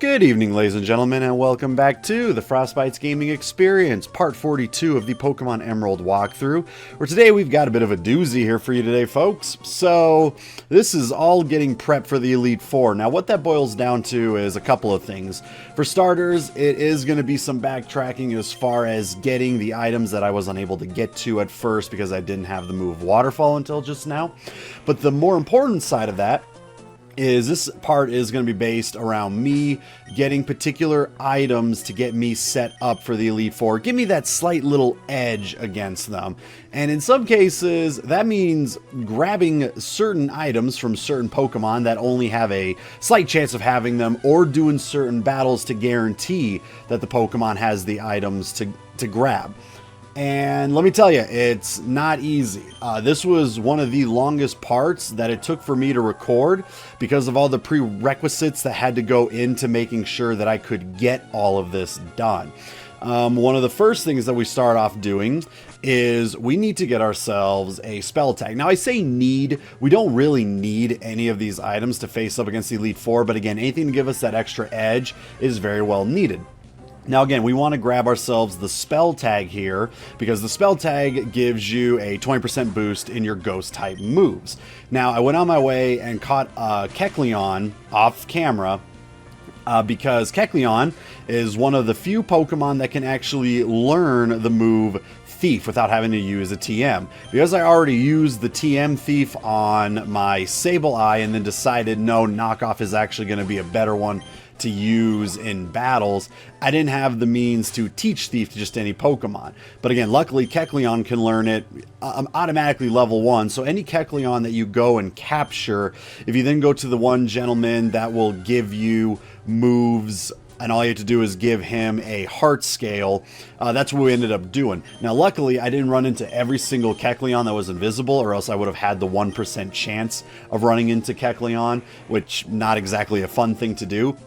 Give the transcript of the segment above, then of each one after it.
Good evening, ladies and gentlemen, and welcome back to the FrostBytez Gaming Experience, part 42 of the Pokemon Emerald walkthrough, where today we've got a bit of a doozy here for you today, folks. So, this is all getting prepped for the Elite Four. Now, what that boils down to is a couple of things. For starters, it is going to be some backtracking as far as getting the items that I was unable to get to at first because I didn't have the move Waterfall until just now. But the more important side of that is this part is going to be based around me getting particular items to get me set up for the Elite Four. Give me that slight little edge against them. And in some cases, that means grabbing certain items from certain Pokemon that only have a slight chance of having them, or doing certain battles to guarantee that the Pokemon has the items to grab. And let me tell you, it's not easy. This was one of the longest parts that it took for me to record because of all the prerequisites that had to go into making sure that I could get all of this done. One of the first things that we start off doing is we need to get ourselves a spell tag. Now, I say need. We don't really need any of these items to face up against the Elite Four, but again, anything to give us that extra edge is very well needed. Now again, we want to grab ourselves the spell tag here because the spell tag gives you a 20% boost in your ghost type moves. Now I went on my way and caught Kecleon off camera because Kecleon is one of the few Pokemon that can actually learn the move Thief without having to use a TM. Because I already used the TM Thief on my Sableye and then decided no, Knockoff is actually going to be a better one to use in battles, I didn't have the means to teach Thief to just any Pokemon. But again, luckily Kecleon can learn it automatically level 1, so any Kecleon that you go and capture, if you then go to the one gentleman that will give you moves and all you have to do is give him a heart scale, that's what we ended up doing. Now luckily I didn't run into every single Kecleon that was invisible, or else I would have had the 1% chance of running into Kecleon, which not exactly a fun thing to do.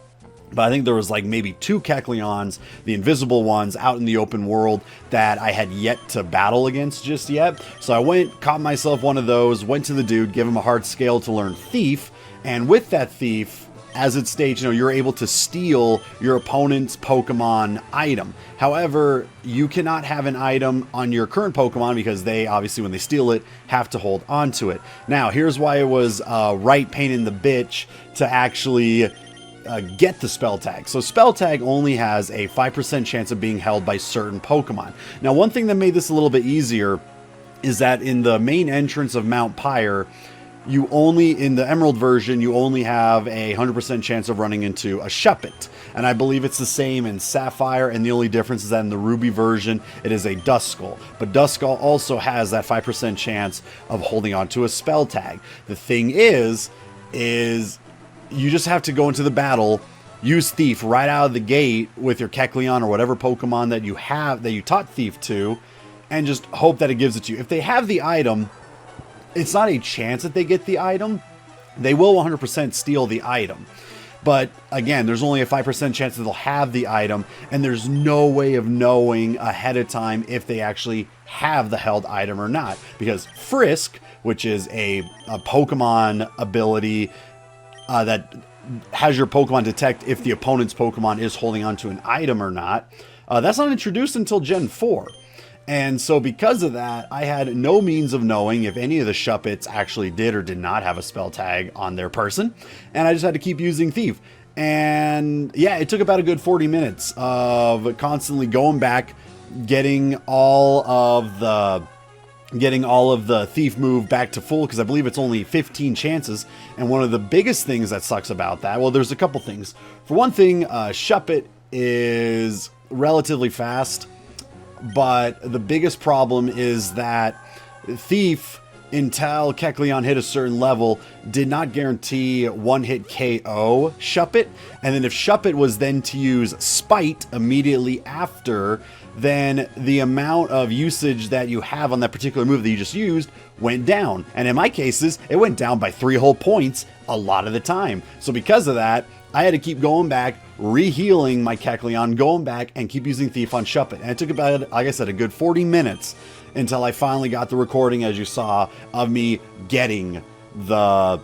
But I think there was like maybe 2 Kecleons, the invisible ones, out in the open world that I had yet to battle against just yet. So I went, caught myself one of those, went to the dude, give him a hard scale to learn Thief, and with that Thief, as it states, you're able to steal your opponent's Pokemon item. However, you cannot have an item on your current Pokemon because they, obviously, when they steal it, have to hold on to it. Now, here's why it was right pain in the bitch to actually get the spell tag. So spell tag only has a 5% chance of being held by certain Pokemon. Now, one thing that made this a little bit easier is that in the main entrance of Mount Pyre, you only, in the Emerald version, you only have a 100% chance of running into a Shuppet. And I believe it's the same in Sapphire, and the only difference is that in the Ruby version, it is a Duskull. But Duskull also has that 5% chance of holding on to a spell tag. The thing is you just have to go into the battle, use Thief right out of the gate with your Kecleon or whatever Pokemon that you have, that you taught Thief to, and just hope that it gives it to you. If they have the item, it's not a chance that they get the item. They will 100% steal the item. But again, there's only a 5% chance that they'll have the item, and there's no way of knowing ahead of time if they actually have the held item or not. Because Frisk, which is a Pokemon ability that has your Pokemon detect if the opponent's Pokemon is holding onto an item or not, that's not introduced until Gen 4. And so because of that, I had no means of knowing if any of the Shuppets actually did or did not have a spell tag on their person, and I just had to keep using Thief. And yeah, it took about a good 40 minutes of constantly going back, getting all of the Thief move back to full, because I believe it's only 15 chances. And one of the biggest things that sucks about that, well, there's a couple things. For one thing, Shuppet is relatively fast, but the biggest problem is that Thief, until Kecleon hit a certain level, did not guarantee one-hit KO Shuppet. And then if Shuppet was then to use Spite immediately after, then the amount of usage that you have on that particular move that you just used went down. And in my cases, it went down by 3 whole points a lot of the time. So because of that, I had to keep going back, re-healing my Kecleon, going back and keep using Thief on Shuppet. And it took about, like I said, a good 40 minutes until I finally got the recording, as you saw, of me getting the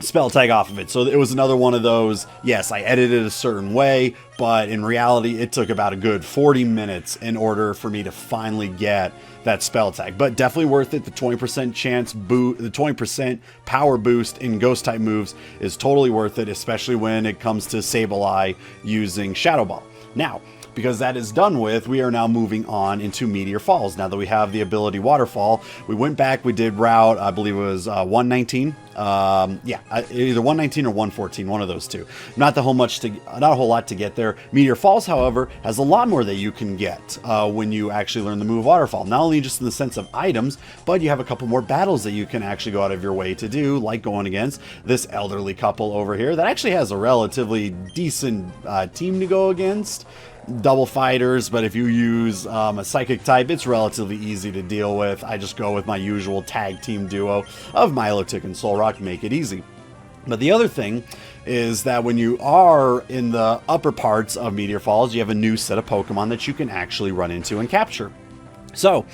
spell tag off of it. So it was another one of those, yes, I edited a certain way, but in reality, it took about a good 40 minutes in order for me to finally get that spell tag. But definitely worth it. The 20% chance boost, the 20% power boost in ghost type moves is totally worth it, especially when it comes to Sableye using Shadow Ball. Now, because that is done with, we are now moving on into Meteor Falls. Now that we have the ability Waterfall, we went back, we did route, I believe it was 119. Yeah, either 119 or 114, one of those two. Not a whole lot to get there. Meteor Falls, however, has a lot more that you can get when you actually learn the move Waterfall. Not only just in the sense of items, but you have a couple more battles that you can actually go out of your way to do, like going against this elderly couple over here that actually has a relatively decent team to go against. Double fighters, but if you use a psychic type, it's relatively easy to deal with. I just go with my usual tag team duo of Milotic and Solrock to make it easy. But the other thing is that when you are in the upper parts of Meteor Falls, you have a new set of Pokemon that you can actually run into and capture. So,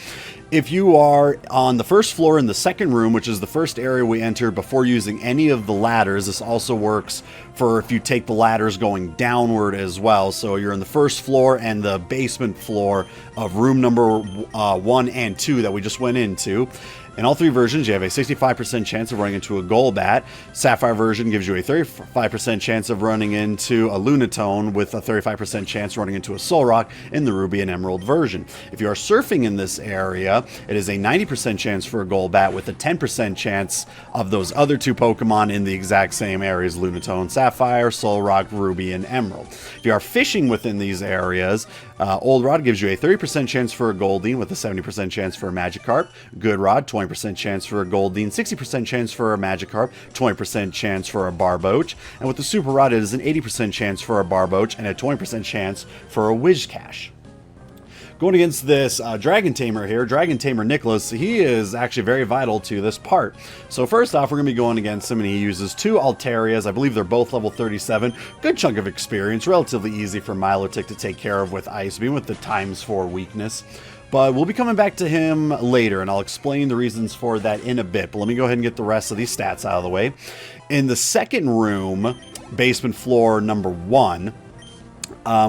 if you are on the first floor in the second room, which is the first area we entered before using any of the ladders, this also works for if you take the ladders going downward as well. So you're in the first floor and the basement floor of room number 1 and 2 that we just went into. In all three versions, you have a 65% chance of running into a Golbat. Sapphire version gives you a 35% chance of running into a Lunatone, with a 35% chance running into a Solrock in the Ruby and Emerald version. If you are surfing in this area, it is a 90% chance for a Golbat, with a 10% chance of those other two Pokemon in the exact same areas: Lunatone, Sapphire, Solrock, Ruby, and Emerald. If you are fishing within these areas, Old Rod gives you a 30% chance for a Goldeen, with a 70% chance for a Magikarp. Good Rod, 20% chance for a Goldeen, 60% chance for a Magikarp, 20% chance for a Barboach. And with the Super Rod, it is an 80% chance for a Barboach and a 20% chance for a Whiscash. Going against this Dragon Tamer here, Dragon Tamer Nicholas, he is actually very vital to this part. So first off, we're going to be going against him, and he uses two Altarias. I believe they're both level 37. Good chunk of experience, relatively easy for Milotic to take care of with Ice Beam, with the ×4 weakness. But we'll be coming back to him later, and I'll explain the reasons for that in a bit. But let me go ahead and get the rest of these stats out of the way. In the second room, basement floor number 1,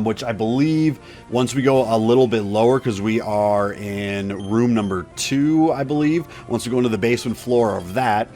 which I believe once we go a little bit lower, because we are in room number 2, I believe. Once we go into the basement floor of that,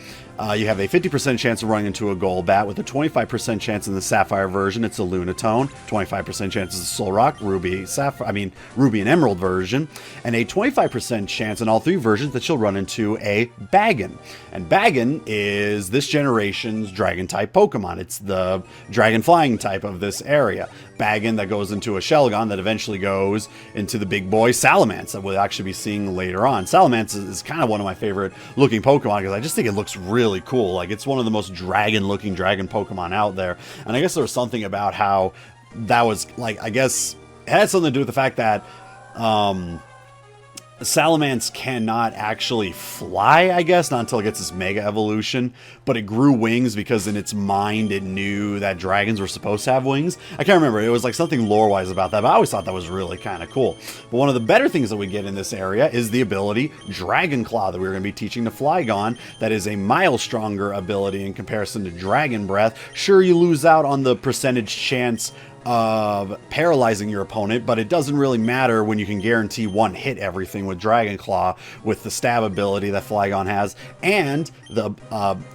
you have a 50% chance of running into a Golbat, with a 25% chance in the Sapphire version, it's a Lunatone, 25% chance is a Solrock, Ruby and Emerald version, and a 25% chance in all three versions that you'll run into a Bagon. And Bagon is this generation's Dragon-type Pokemon. It's the Dragon Flying type of this area. Bagon that goes into a Shelgon that eventually goes into the big boy Salamence that we'll actually be seeing later on. Salamence is kind of one of my favorite looking Pokemon, because I just think it looks really cool. Like, it's one of the most dragon looking dragon Pokemon out there. And I guess there was something about how that was, like, I guess it had something to do with the fact that Salamence cannot actually fly, I guess, not until it gets its Mega Evolution, but it grew wings because in its mind it knew that dragons were supposed to have wings. I can't remember, it was like something lore-wise about that, but I always thought that was really kind of cool. But one of the better things that we get in this area is the ability Dragon Claw that we're going to be teaching to Flygon. That is a mile stronger ability in comparison to Dragon Breath. Sure, you lose out on the percentage chance of paralyzing your opponent, but it doesn't really matter when you can guarantee one hit everything with Dragon Claw, with the stab ability that Flygon has, and the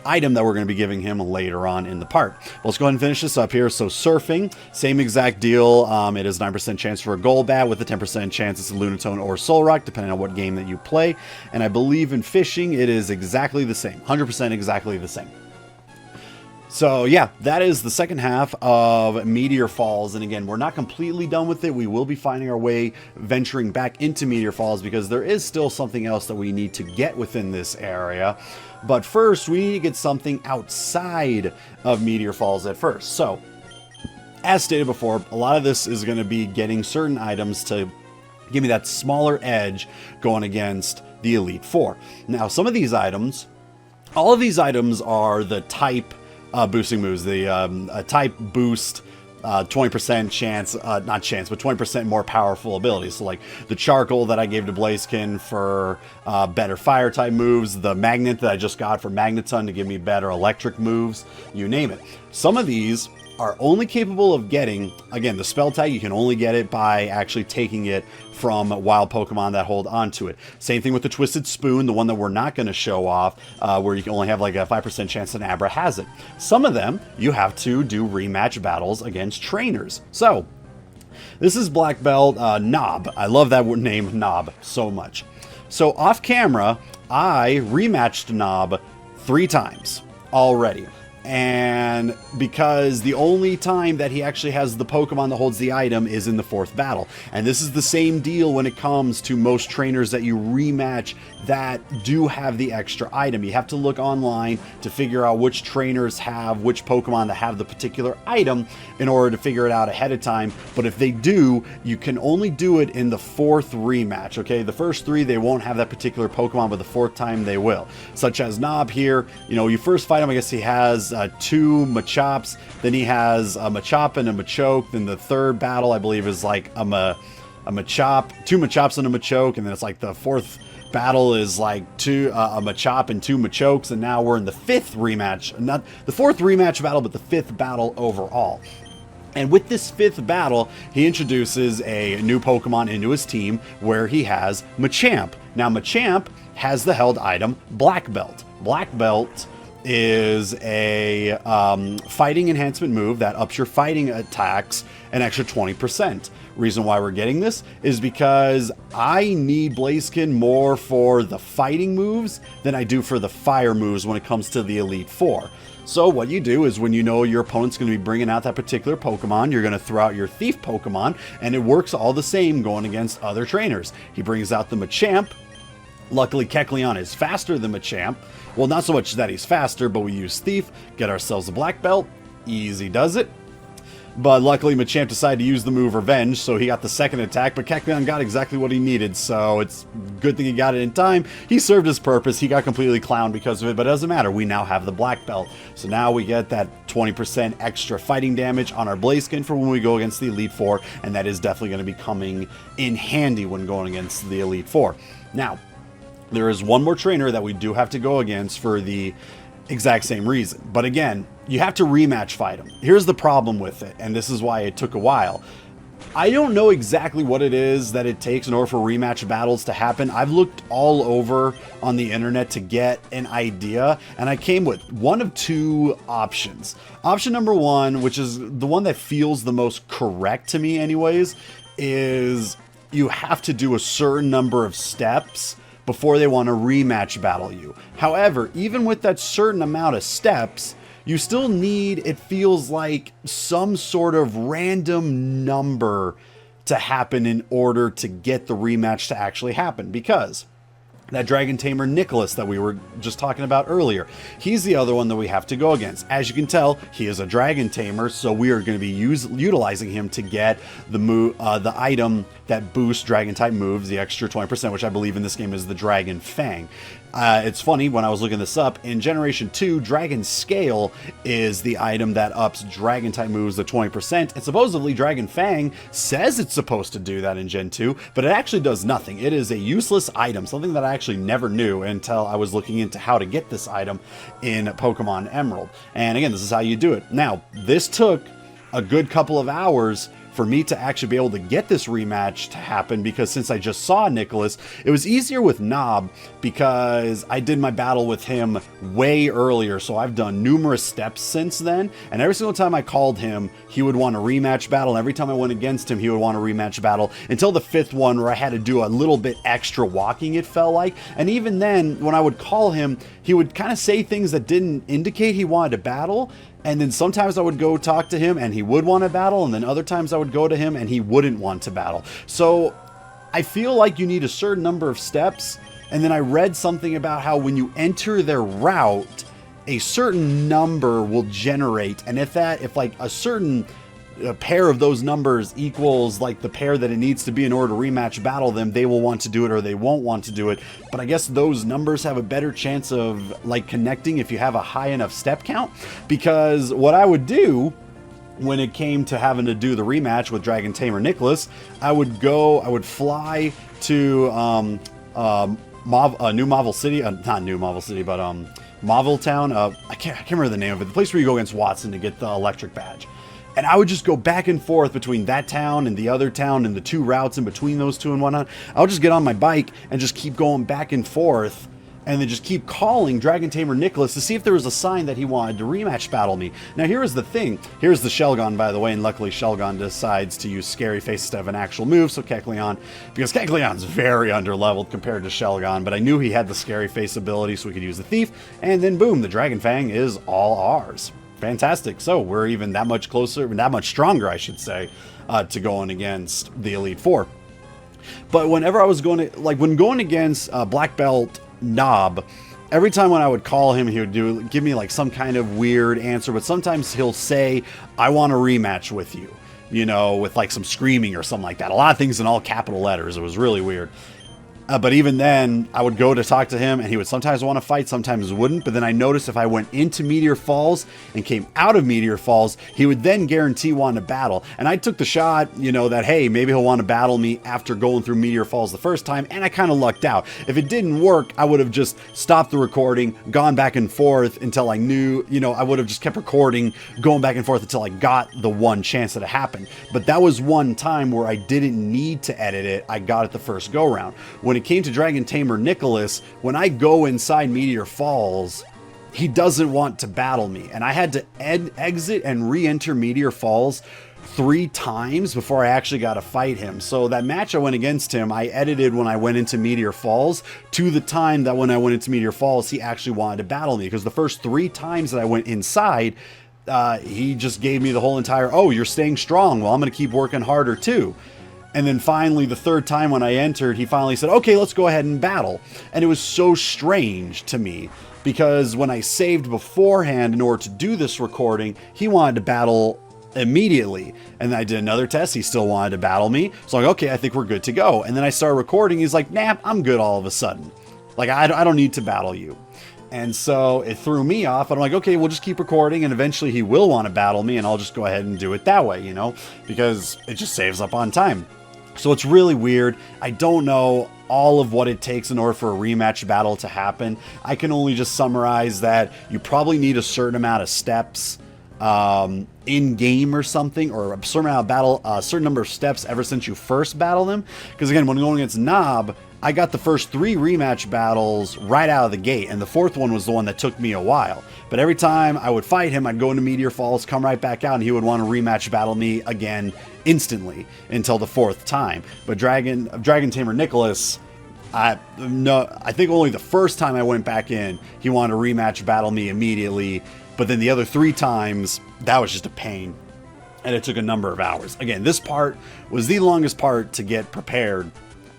item that we're going to be giving him later on in the part. Well, let's go ahead and finish this up here. So surfing, same exact deal. It is 9% chance for a Golbat, with a 10% chance it's a Lunatone or Solrock, depending on what game that you play. And I believe in fishing, it is exactly the same, 100% exactly the same. So yeah, that is the second half of Meteor Falls. And again, we're not completely done with it. We will be finding our way venturing back into Meteor Falls, because there is still something else that we need to get within this area. But first, we need to get something outside of Meteor Falls at first. So, as stated before, a lot of this is going to be getting certain items to give me that smaller edge going against the Elite Four. Now, some of these items, all of these items are the type boosting moves, the type boost 20% chance, not chance, but 20% more powerful abilities. So like the charcoal that I gave to Blaziken for better fire type moves, the magnet that I just got for Magneton to give me better electric moves, you name it. Some of these are only capable of getting, again, the spell tag, you can only get it by actually taking it from wild Pokemon that hold onto it. Same thing with the Twisted Spoon, the one that we're not going to show off, where you can only have like a 5% chance that an Abra has it. Some of them, you have to do rematch battles against trainers. So, this is Black Belt Knob. I love that name, Knob, so much. So, off camera, I rematched Knob 3 times already. And because the only time that he actually has the Pokemon that holds the item is in the 4th battle. And this is the same deal when it comes to most trainers that you rematch that do have the extra item. You have to look online to figure out which trainers have which Pokemon that have the particular item in order to figure it out ahead of time. But if they do, you can only do it in the 4th rematch, okay? The first 3, they won't have that particular Pokemon, but the 4th time they will. Such as Knob here, you know, you first fight him, I guess he has 2 Machops, then he has a Machop and a Machoke, then the 3rd battle, I believe, is like a Machop, 2 Machops and a Machoke, and then it's like the 4th battle is like a Machop and 2 Machokes, and now we're in the 5th rematch, not the 4th rematch battle, but the 5th battle overall. And with this 5th battle, he introduces a new Pokemon into his team where he has Machamp. Now Machamp has the held item Black Belt. Black Belt is a fighting enhancement move that ups your fighting attacks an extra 20%. Reason why we're getting this is because I need Blaziken more for the fighting moves than I do for the fire moves when it comes to the Elite Four. So what you do is when you know your opponent's going to be bringing out that particular Pokemon, you're going to throw out your Thief Pokemon, and it works all the same going against other trainers. He brings out the Machamp. Luckily, Kecleon is faster than Machamp. Well, not so much that he's faster, but we use Thief, get ourselves a Black Belt. Easy does it. But luckily, Machamp decided to use the move Revenge, so he got the 2nd attack, but Kecleon got exactly what he needed, so it's good thing he got it in time. He served his purpose. He got completely clowned because of it, but it doesn't matter. We now have the Black Belt. So now we get that 20% extra fighting damage on our Blaziken for when we go against the Elite Four, and that is definitely going to be coming in handy when going against the Elite Four. Now, there is one more trainer that we do have to go against for the exact same reason. But again, you have to rematch fight him. Here's the problem with it, and this is why it took a while. I don't know exactly what it is that it takes in order for rematch battles to happen. I've looked all over on the internet to get an idea, and I came with one of 2 options. Option number 1, which is the one that feels the most correct to me anyways, is you have to do a certain number of steps before they want to rematch battle you. However, even with that certain amount of steps, you still need, it feels like, some sort of random number to happen in order to get the rematch to actually happen. Because that Dragon Tamer Nicholas that we were just talking about earlier, he's the other one that we have to go against. As you can tell, he is a Dragon Tamer, so we are going to be utilizing him to get the item that boosts Dragon type moves, the extra 20%, which I believe in this game is the Dragon Fang. It's funny, when I was looking this up, in Generation 2, Dragon Scale is the item that ups Dragon type moves the 20%, and supposedly Dragon Fang says it's supposed to do that in Gen 2, but it actually does nothing. It is a useless item, something that I actually never knew until I was looking into how to get this item in Pokemon Emerald. And again, this is how you do it. Now, this took a good couple of hours for me to actually be able to get this rematch to happen, because since I just saw Nicholas, it was easier with Knob because I did my battle with him way earlier, so I've done numerous steps since then, and every single time I called him, he would want a rematch battle, and every time I went against him, he would want a rematch battle, until the 5th one where I had to do a little bit extra walking, it felt like. And even then, when I would call him, he would kind of say things that didn't indicate he wanted to battle. And then sometimes I would go talk to him and he would want to battle, and then other times I would go to him and he wouldn't want to battle. So I feel like you need a certain number of steps. And then I read something about how when you enter their route, a certain number will generate. And if like a certain pair of those numbers equals like the pair that it needs to be in order to rematch battle them, they will want to do it or they won't want to do it. But I guess those numbers have a better chance of like connecting if you have a high enough step count, because what I would do when it came to having to do the rematch with Dragon Tamer Nicholas, I would fly to New Marvel City, not New Marvel City, but Marvel Town. I can't remember the name of it. The place where you go against Watson to get the electric badge. And I would just go back and forth between that town and the other town and the two routes in between those two and whatnot. I'll just get on my bike and just keep going back and forth, and then just keep calling Dragon Tamer Nicholas to see if there was a sign that he wanted to rematch battle me. Now here's the thing. Here's the Shelgon, by the way, and luckily Shelgon decides to use Scary Face instead of an actual move, so Kecleon, because Kecleon's very underleveled compared to Shelgon, but I knew he had the Scary Face ability so we could use the Thief, and then boom, the Dragon Fang is all ours. Fantastic. So we're even that much closer, that much stronger, I should say, to going against the Elite Four. But whenever I was going to, like when going against Black Belt Knob, every time when I would call him, he would give me like some kind of weird answer, but sometimes he'll say, I want a rematch with you, you know, with like some screaming or something like that. A lot of things in all capital letters. It was really weird. But even then, I would go to talk to him, and he would sometimes want to fight, sometimes wouldn't. But then I noticed if I went into Meteor Falls and came out of Meteor Falls, he would then guarantee wanting to battle. And I took the shot, you know, that, hey, maybe he'll want to battle me after going through Meteor Falls the first time, and I kind of lucked out. If it didn't work, I would have just stopped the recording, gone back and forth until I knew, you know, I would have just kept recording, going back and forth until I got the one chance that it happened. But that was one time where I didn't need to edit it. I got it the first go-round. When it came to Dragon Tamer Nicholas, when I go inside Meteor Falls, he doesn't want to battle me. And I had to exit and re-enter Meteor Falls 3 times before I actually got to fight him. So that match I went against him, I edited when I went into Meteor Falls to the time that when I went into Meteor Falls, he actually wanted to battle me. Because the first 3 times that I went inside, he just gave me the whole entire, oh, you're staying strong. Well, I'm going to keep working harder too. And then finally, the 3rd time when I entered, he finally said, okay, let's go ahead and battle. And it was so strange to me because when I saved beforehand in order to do this recording, he wanted to battle immediately. And then I did another test. He still wanted to battle me. So I'm like, okay, I think we're good to go. And then I started recording. He's like, nah, I'm good all of a sudden. Like, I don't need to battle you. And so it threw me off. I'm like, okay, we'll just keep recording, and eventually he will want to battle me, and I'll just go ahead and do it that way, you know, because it just saves up on time. So it's really weird. I don't know all of what it takes in order for a rematch battle to happen. I can only just summarize that you probably need a certain amount of steps in game or something, or a certain amount of battle, a certain number of steps ever since you first battle them. Because again, when going against Knob, I got the first 3 rematch battles right out of the gate, and the 4th one was the one that took me a while. But every time I would fight him, I'd go into Meteor Falls, come right back out, and he would want to rematch battle me again instantly until the 4th time. But Dragon Tamer Nicholas, I think only the first time I went back in, he wanted to rematch battle me immediately. But then the other 3 times, that was just a pain. And it took a number of hours. Again, this part was the longest part to get prepared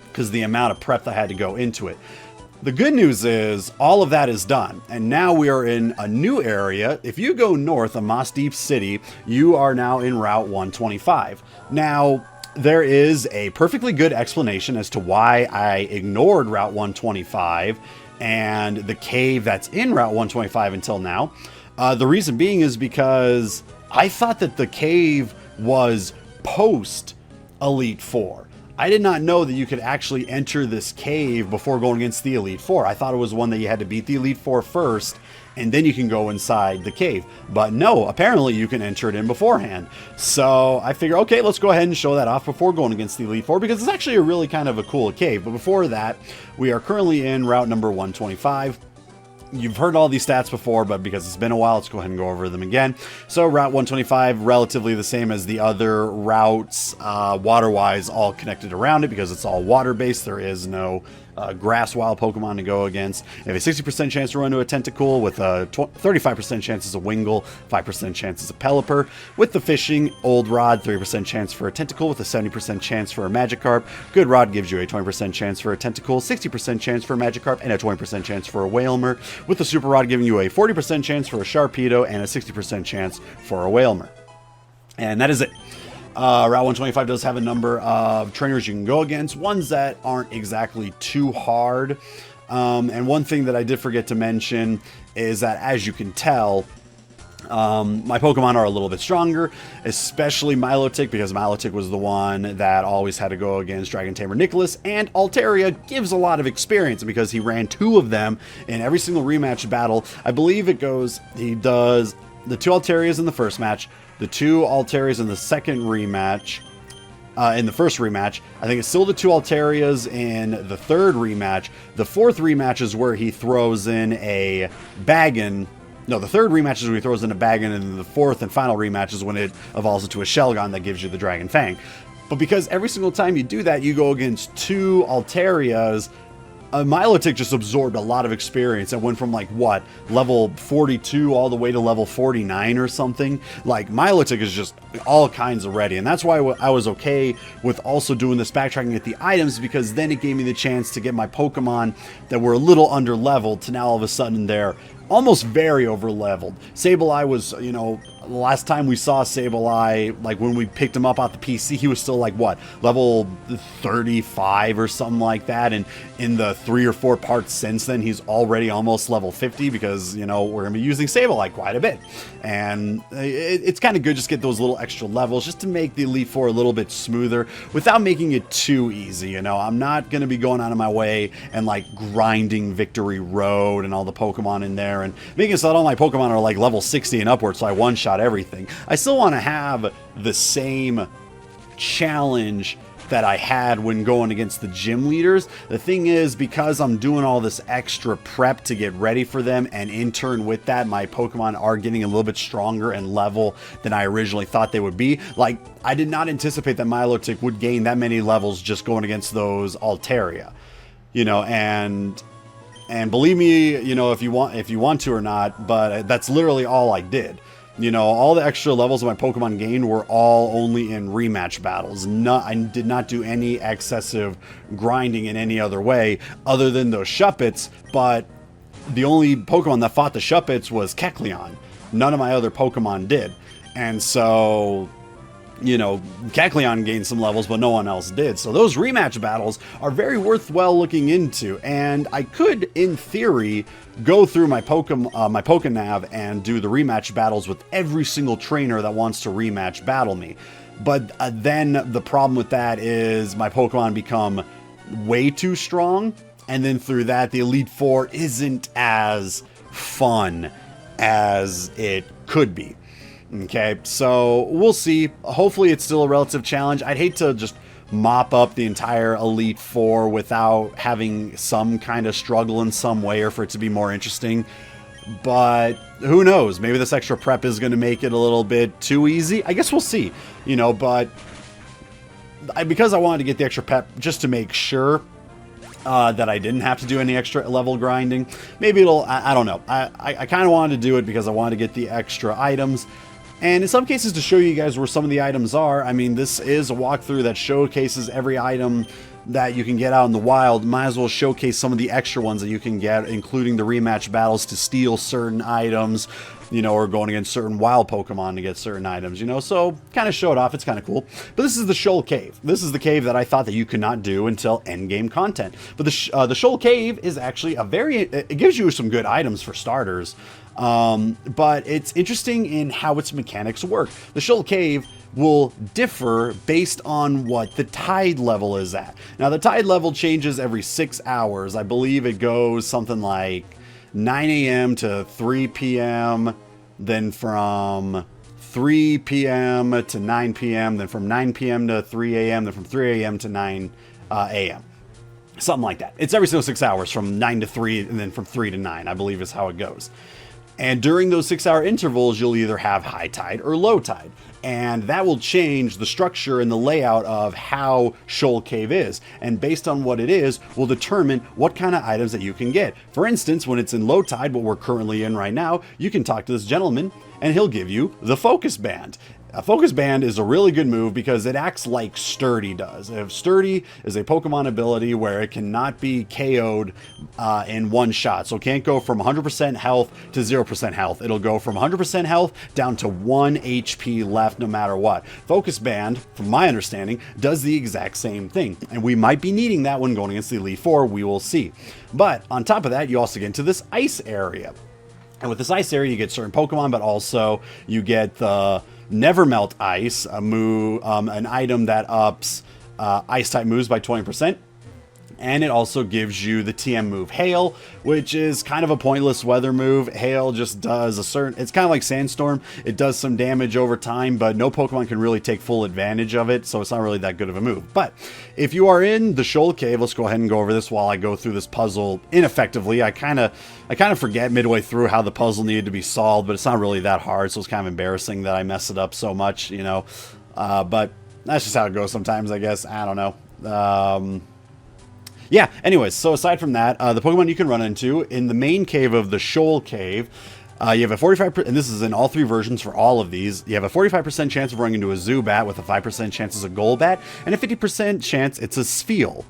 because the amount of prep that I had to go into it. The good news is all of that is done. And now we are in a new area. If you go north of Moss Deep City, you are now in Route 125. Now, there is a perfectly good explanation as to why I ignored Route 125 and the cave that's in Route 125 until now. The reason being is because I thought that the cave was post Elite Four. I did not know that you could actually enter this cave before going against the Elite Four. I thought it was one that you had to beat the Elite Four first, and then you can go inside the cave. But no, apparently you can enter it in beforehand. So I figure, okay, let's go ahead and show that off before going against the Elite Four, because it's actually a really kind of a cool cave. But before that, we are currently in route number 125. You've heard all these stats before, but because it's been a while, let's go ahead and go over them again. So Route 125, relatively the same as the other routes, water-wise, all connected around it because it's all water-based. There is no grass wild Pokemon to go against. You have a 60% chance to run into a Tentacool with a 35% chance as a Wingull, 5% chance as a Pelipper. With the fishing, Old Rod, 30% chance for a Tentacool with a 70% chance for a Magikarp. Good Rod gives you a 20% chance for a Tentacool, 60% chance for a Magikarp, and a 20% chance for a Whalmer. With the Super Rod giving you a 40% chance for a Sharpedo and a 60% chance for a Whalmer. And that is it. Route 125 does have a number of trainers you can go against, ones that aren't exactly too hard. And one thing that I did forget to mention is that, as you can tell, My Pokemon are a little bit stronger, especially Milotic, because Milotic was the one that always had to go against Dragon Tamer Nicholas, and Altaria gives a lot of experience because he ran 2 of them in every single rematch battle. I believe it goes, he does the 2 Altarias in the first match, the 2 Altarias in the second rematch, in the first rematch. I think it's still the 2 Altarias in the third rematch. The fourth rematch is where he throws in a Bagon. No, the third rematch is when he throws in a Bagon, and then the fourth and final rematch is when it evolves into a Shelgon that gives you the Dragon Fang. But because every single time you do that, you go against 2 Altarias, Milotic just absorbed a lot of experience and went from, like, what, level 42 all the way to level 49 or something. Like, Milotic is just all kinds of ready, and that's why I was okay with also doing this backtracking at the items, because then it gave me the chance to get my Pokemon that were a little under leveled to now all of a sudden they're almost very over leveled. Sableye was, you know, the last time we saw Sableye, like when we picked him up off the PC, he was still like, what, level 35 or something like that, and in the 3 or 4 parts since then, he's already almost level 50, because, you know, we're going to be using Sableye quite a bit, and it's kind of good just get those little extra levels, just to make the Elite Four a little bit smoother, without making it too easy, you know. I'm not going to be going out of my way and, like, grinding Victory Road and all the Pokemon in there, and making it so that all my Pokemon are, like, level 60 and upwards, so I one-shot everything. I still want to have the same challenge that I had when going against the gym leaders. The thing is, because I'm doing all this extra prep to get ready for them, and in turn with that, my Pokemon are getting a little bit stronger and level than I originally thought they would be. Like, I did not anticipate that Milotic would gain that many levels just going against those Altaria, you know, and believe me, you know, if you want to or not, but that's literally all I did. You know, all the extra levels of my Pokemon gained were all only in rematch battles. I did not do any excessive grinding in any other way other than those Shuppets, but the only Pokemon that fought the Shuppets was Kecleon. None of my other Pokemon did. And so, you know, Kecleon gained some levels, but no one else did. So those rematch battles are very worthwhile looking into, and I could, in theory, go through my Pokenav and do the rematch battles with every single trainer that wants to rematch battle me. But then the problem with that is my Pokemon become way too strong, and then through that, the Elite Four isn't as fun as it could be. Okay, so we'll see. Hopefully it's still a relative challenge. I'd hate to just mop up the entire Elite Four without having some kind of struggle in some way, or for it to be more interesting. But who knows? Maybe this extra prep is going to make it a little bit too easy. I guess we'll see. You know, but because I wanted to get the extra prep just to make sure that I didn't have to do any extra level grinding. Maybe it'll, I don't know. I kind of wanted to do it because I wanted to get the extra items. And in some cases to show you guys where some of the items are. I mean, this is a walkthrough that showcases every item that you can get out in the wild. Might as well showcase some of the extra ones that you can get, including the rematch battles to steal certain items, you know, or going against certain wild Pokemon to get certain items, you know, so kind of show it off. It's kind of cool. But this is the Shoal Cave. This is the cave that I thought that you could not do until endgame content. But the Shoal Cave is actually it gives you some good items for starters. But it's interesting in how its mechanics work. The Shoal Cave will differ based on what the tide level is at. Now, the tide level changes every 6 hours. I believe it goes something like 9 a.m. to 3 p.m., then from 3 p.m. to 9 p.m., then from 9 p.m. to 3 a.m., then from 3 a.m. to 9 a.m. Something like that. It's every single 6 hours, from 9 to 3, and then from 3 to 9, I believe is how it goes. And during those 6-hour intervals, you'll either have high tide or low tide. And that will change the structure and the layout of how Shoal Cave is. And based on what it is, will determine what kind of items that you can get. For instance, when it's in low tide, what we're currently in right now, you can talk to this gentleman and he'll give you the Focus Band. A Focus Band is a really good move because it acts like Sturdy does. If Sturdy is a Pokemon ability where it cannot be KO'd in one shot. So it can't go from 100% health to 0% health. It'll go from 100% health down to 1 HP left no matter what. Focus Band, from my understanding, does the exact same thing. And we might be needing that one going against the Elite Four. We will see. But on top of that, you also get into this ice area. And with this ice area, you get certain Pokemon, but also you get the Never-Melt-Ice, a move, an item that ups Ice-type moves by 20%. And it also gives you the TM move Hail, which is kind of a pointless weather move. Hail just does a certain... It's kind of like Sandstorm. It does some damage over time, but no Pokemon can really take full advantage of it, so it's not really that good of a move. But if you are in the Shoal Cave, let's go ahead and go over this while I go through this puzzle ineffectively. I kind of forget midway through how the puzzle needed to be solved, but it's not really that hard, so it's kind of embarrassing that I mess it up so much, you know. But that's just how it goes sometimes, I guess. I don't know. Yeah, anyways, so aside from that, the Pokemon you can run into in the main cave of the Shoal Cave, you have a 45%, and this is in all 3 versions for all of these, you have a 45% chance of running into a Zubat with a 5% chance it's a Golbat, and a 50% chance it's a Spheal.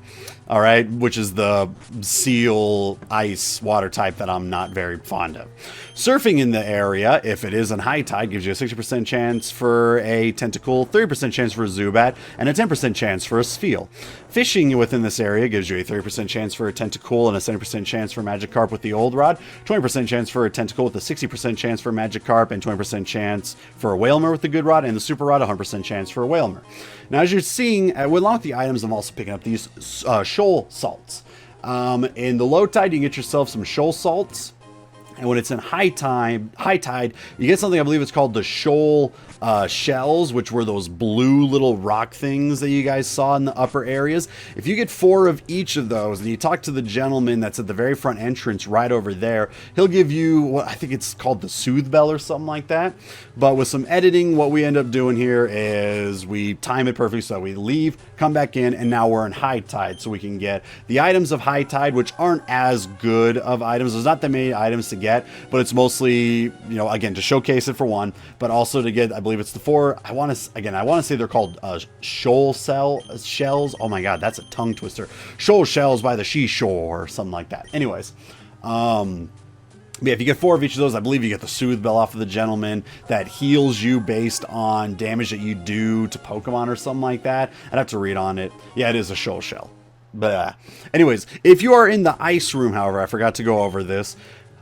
All right, which is the seal, ice, water type that I'm not very fond of. Surfing in the area, if it is in high tide, gives you a 60% chance for a Tentacool, 30% chance for a Zubat, and a 10% chance for a Spheal. Fishing within this area gives you a 30% chance for a Tentacool and a 70% chance for Magikarp with the Old Rod, 20% chance for a Tentacool with a 60% chance for Magikarp, and 20% chance for a Whalmer with the Good Rod, and the Super Rod, 100% chance for a Whalmer. Now, as you're seeing, along with the items, I'm also picking up these Shoal Salts. In the low tide, you can get yourself some Shoal Salts. And when it's in high tide, you get something, I believe it's called the Shoal Shells, which were those blue little rock things that you guys saw in the upper areas. If you get 4 of each of those, and you talk to the gentleman that's at the very front entrance right over there, he'll give you what I think it's called the Soothe Bell or something like that. But with some editing, what we end up doing here is we time it perfectly. So we leave, come back in, and now we're in high tide. So we can get the items of high tide, which aren't as good of items. There's not that many items to get, but it's mostly, you know, again, to showcase it for one, but also to get, I believe it's the 4, I want to say they're called Shoal Shells. Oh my god, that's a tongue twister. Shoal Shells by the seashore or something like that. Anyways, yeah, if you get 4 of each of those, I believe you get the Soothe Bell off of the gentleman that heals you based on damage that you do to Pokemon or something like that. I'd have to read on it. Yeah, it is a Shoal Shell. But anyways, if you are in the ice room, however, I forgot to go over this.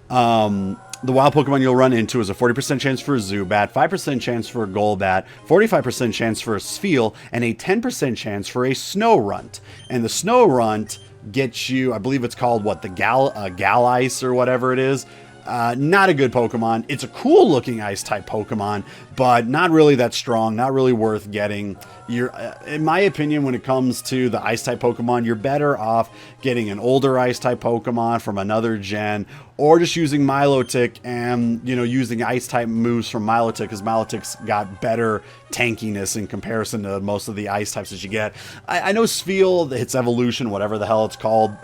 The wild Pokemon you'll run into is a 40% chance for a Zubat, 5% chance for a Golbat, 45% chance for a Spheal, and a 10% chance for a Snorunt. And the Snorunt gets you, I believe it's called, what, the Gal-Ice or whatever it is. Not a good Pokemon. It's a cool looking ice-type Pokemon, but not really that strong, not really worth getting. In my opinion, when it comes to the ice-type Pokemon, you're better off getting an older ice-type Pokemon from another gen, or just using Milotic and, you know, using ice-type moves from Milotic, because Milotic's got better tankiness in comparison to most of the ice types that you get. I know Spheal, its evolution, whatever the hell it's called,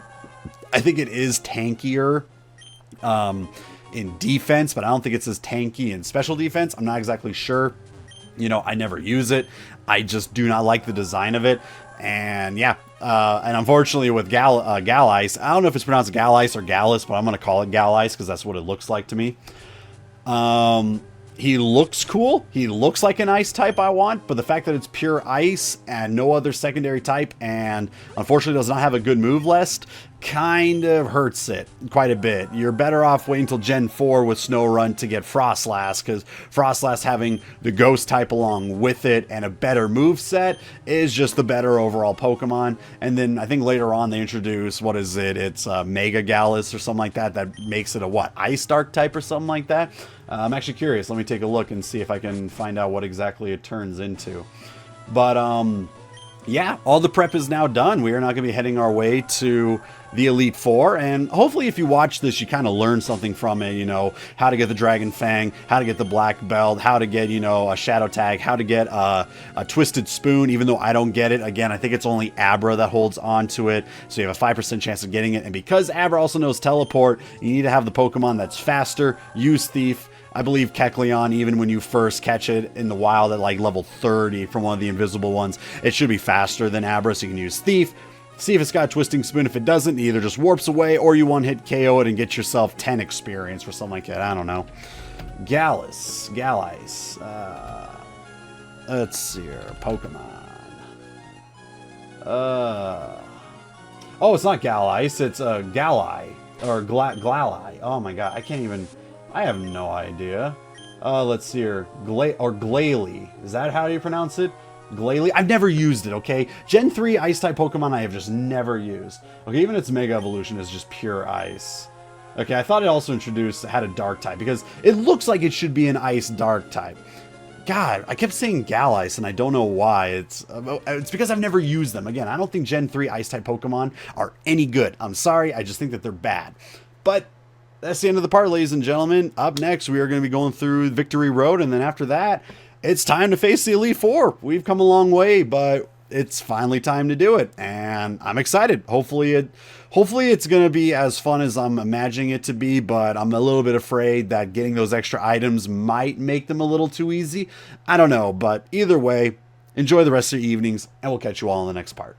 I think it is tankier in defense, but I don't think it's as tanky in special defense. I'm not exactly sure. You know, I never use it. I just do not like the design of it. And yeah, and unfortunately with Gal-Ice, I don't know if it's pronounced Gal-Ice or Gallus, but I'm going to call it Gal-Ice because that's what it looks like to me. He looks cool. He looks like an ice type I want, but the fact that it's pure ice and no other secondary type, and unfortunately does not have a good move list, kind of hurts it quite a bit. You're better off waiting until Gen 4 with Snorunt to get Frostlass, because Frostlass having the Ghost type along with it and a better move set is just the better overall Pokemon. And then I think later on they introduce, what is it? It's Mega Gallus or something like that. That makes it a what? Ice Dark type or something like that. I'm actually curious. Let me take a look and see if I can find out what exactly it turns into. But yeah, all the prep is now done. We are now going to be heading our way to the Elite Four, and hopefully if you watch this, you kind of learn something from it, you know, how to get the Dragon Fang, how to get the Black Belt, how to get, you know, a Shadow Tag, how to get a Twisted Spoon, even though I don't get it. Again, I think it's only Abra that holds on to it, so you have a 5% chance of getting it, and because Abra also knows Teleport, you need to have the Pokemon that's faster. Use Thief. I believe Kecleon, even when you first catch it in the wild at like level 30 from one of the invisible ones, it should be faster than Abra, so you can use Thief. See if it's got Twisting Spoon. If it doesn't, it either just warps away or you one-hit KO it and get yourself 10 experience for something like that. I don't know. Gal-Ice. Let's see here. Pokemon. Oh, it's not Gal-Ice. It's Gal-Eye. Or Glally. Oh my god. I can't even I have no idea. Let's see here. Glalie. Is that how you pronounce it? Glalie? I've never used it, okay? Gen 3 Ice-type Pokemon I have just never used. Okay, even its Mega Evolution is just pure Ice. Okay, I thought it also had a Dark type, because it looks like it should be an Ice-Dark type. God, I kept saying Gal-Ice, and I don't know why. It's because I've never used them. Again, I don't think Gen 3 Ice-type Pokemon are any good. I'm sorry, I just think that they're bad. But that's the end of the part, ladies and gentlemen. Up next, we are going to be going through Victory Road, and then after that, it's time to face the Elite Four. We've come a long way, but it's finally time to do it, and I'm excited. Hopefully it's going to be as fun as I'm imagining it to be, but I'm a little bit afraid that getting those extra items might make them a little too easy. I don't know, but either way, enjoy the rest of your evenings, and we'll catch you all in the next part.